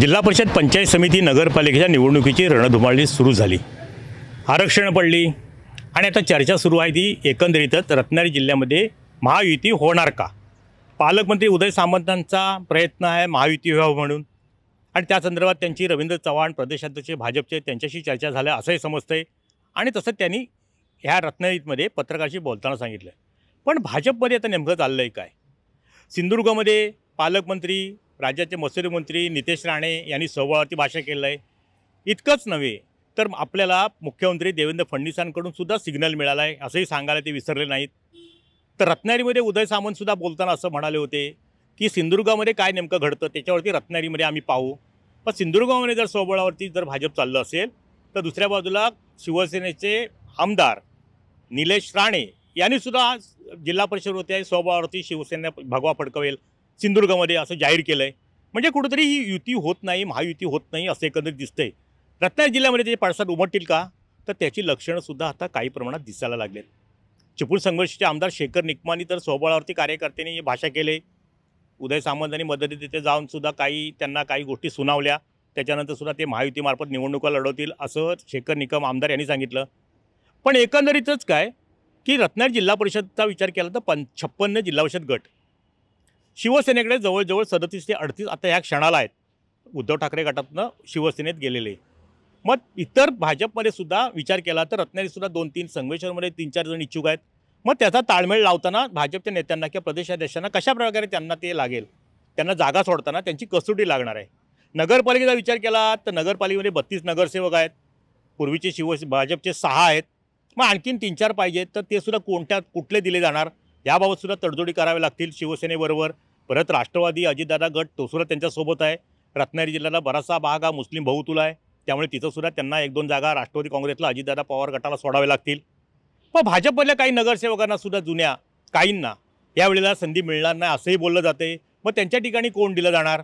जिल्हा परिषद पंचायत समिती नगरपालिकेच्या निवडणुकीची रणधुमाळी सुरू झाली। आरक्षण पडली आणि आता चर्चा सुरू आहे ती एकंदरीतच रत्नागिरी जिल्ह्यामध्ये महायुती होणार का। पालकमंत्री उदय सामंतांचा प्रयत्न आहे महायुती व्हावं म्हणून आणि त्या संदर्भात त्यांची रवींद्र चव्हाण प्रदेशाध्यक्ष भाजपचे त्यांच्याशी चर्चा झाल्या असंही समजतंय आणि तसं त्यांनी ह्या रत्नागिरीमध्ये पत्रकाराशी बोलताना सांगितलं। पण भाजपमध्ये आता नेमकं चाललं आहे काय? सिंधुदुर्गमध्ये पालकमंत्री राज्याचे महसूल मंत्री नितेश राणे यांनी सोहळ्यावरती भाषण केलं आहे। इतकंच नव्हे तर आपल्याला मुख्यमंत्री देवेंद्र फडणवीसांकडून सुद्धा सिग्नल मिळाला आहे असंही सांगायला ते विसरले नाहीत। तर रत्नागिरीमध्ये उदय सामंतसुद्धा बोलताना असं म्हणाले होते की सिंधुदुर्गामध्ये काय नेमकं घडतं त्याच्यावरती रत्नागिरीमध्ये आम्ही पाहू। पण सिंधुदुर्गामध्ये जर सोहळ्यावरती जर भाजप चाललं असेल तर दुसऱ्या बाजूला शिवसेनेचे आमदार निलेश राणे यांनीसुद्धा जिल्हा परिषद होत्या सोहळ्यावरती शिवसेना भगवा फडकवेल सिंधुदुर्गामध्ये असं जाहीर केलं आहे। म्हणजे कुठेतरी ही युती होत नाही महायुती होत नाही असं एकंदरीत दिसतंय। रत्नागिरी जिल्ह्यामध्ये ते पडसाद उमटतील का तर त्याची लक्षणंसुद्धा आता काही प्रमाणात दिसायला लागलेत। चिपळूण संघर्षाचे आमदार शेखर निकमानी तर सोहळ्यावरती कार्यकर्त्यांनी भाषा केले। उदय सामंत यांनी मदतीत तिथे जाऊन सुद्धा त्यांना काही गोष्टी सुनावल्या। त्याच्यानंतर सुद्धा ते महायुतीमार्फत निवडणुका लढवतील असं शेखर निकम आमदार यांनी सांगितलं। पण एकंदरीतच काय की रत्नागिरी जिल्हा परिषदचा विचार केला तर 56 जिल्हा परिषद गट शिवसेनेकडे जवळजवळ 37 ते 38 आता ह्या क्षणाला आहेत। उद्धव ठाकरे गटातनं शिवसेनेत गेलेले। मग इतर भाजपमध्ये सुद्धा विचार केला तर रत्नागिरीसुद्धा 2-3 संघर्षामध्ये 3-4 जण इच्छुक आहेत। मग त्याचा ताळमेळ लावताना भाजपच्या नेत्यांना किंवा प्रदेशाध्यक्षांना कशा प्रकारे त्यांना ते लागेल त्यांना जागा सोडताना त्यांची कसोटी लागणार आहे। नगरपालिकेचा विचार केला तर नगरपालिकेमध्ये 32 नगरसेवक आहेत। पूर्वीचे भाजपचे 6 आहेत। मग आणखीन 3-4 पाहिजेत तर ते सुद्धा कुठले दिले जाणार याबाबत सुद्धा तडजोडी कराव्या लागतील शिवसेनेबरोबर। परत राष्ट्रवादी अजितदादा गट तो सुद्धा त्यांच्यासोबत आहे। रत्नागिरी जिल्ह्याला बराचसा भाग हा मुस्लिम बहुतुल आहे त्यामुळे तिथं सुद्धा त्यांना 1-2 जागा राष्ट्रवादी काँग्रेसला अजितदादा पवार गटाला सोडावे लागतील। पण भाजपमधल्या काही नगरसेवकांना सुद्धा जुन्या काहींना यावेळेला संधी मिळणार नाही असंही बोललं जाते। मग त्यांच्या ठिकाणी कोण दिलं जाणार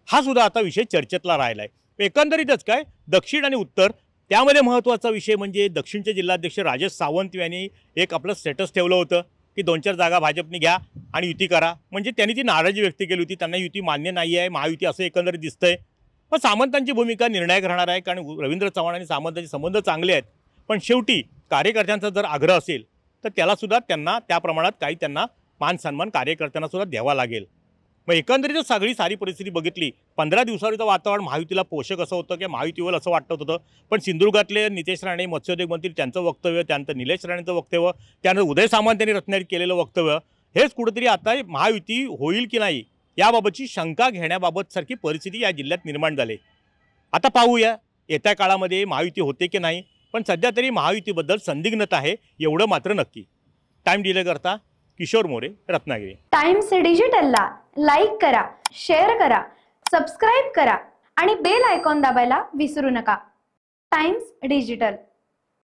हा सुद्धा आता विषय चर्चेतला राहिला आहे। एकंदरीतच काय दक्षिण आणि उत्तर त्यामध्ये महत्त्वाचा विषय म्हणजे दक्षिणचे जिल्हाध्यक्ष राजेश सावंत यांनी एक आपलं स्टेटस ठेवलं होतं की 2-4 जागा भाजपने घ्या आणि युती करा। म्हणजे त्यांनी ती नाराजी व्यक्त केली होती त्यांना युती मान्य नाही आहे महायुती असं एकंदरीत दिसतंय। पण सामंतांची भूमिका निर्णायक राहणार आहे कारण रवींद्र चव्हाण आणि सामंतांचे संबंध चांगले आहेत। पण शेवटी कार्यकर्त्यांचा जर आग्रह असेल तर त्यालासुद्धा त्यांना त्या प्रमाणात काही त्यांना मान सन्मान कार्यकर्त्यांना सुद्धा द्यावा लागेल। मग एकंदरीतच सारी परिस्थिती बघितली 15 दिवसावरचं वातावरण महायुतीला पोषक असं होतं की महायुतीवर असं वाटत होतं। पण सिंधुदुर्गातले नितेश राणे मत्स्योद्योग मंत्री त्यांचं वक्तव्य त्यानंतर निलेश राणेंचं वक्तव्य त्यानंतर उदय सामंत यांनी रत्नागिरीत केलेलं वक्तव्य हेच कुठेतरी आता महायुती होईल की नाही याबाबतची शंका घेण्याबाबत सारखी परिस्थिती या जिल्ह्यात निर्माण झाली। आता पाहूया येत्या काळामध्ये महायुती होते की नाही। पण सध्या तरी महायुतीबद्दल संदिग्धता आहे एवढं मात्र नक्की। टाइम डिले करता किशोर मोरे रत्नागिरी। टाइम्स डिजिटलला लाईक करा शेअर करा सबस्क्राईब करा आणि बेल आयकॉन दाबायला विसरू नका। Times digital.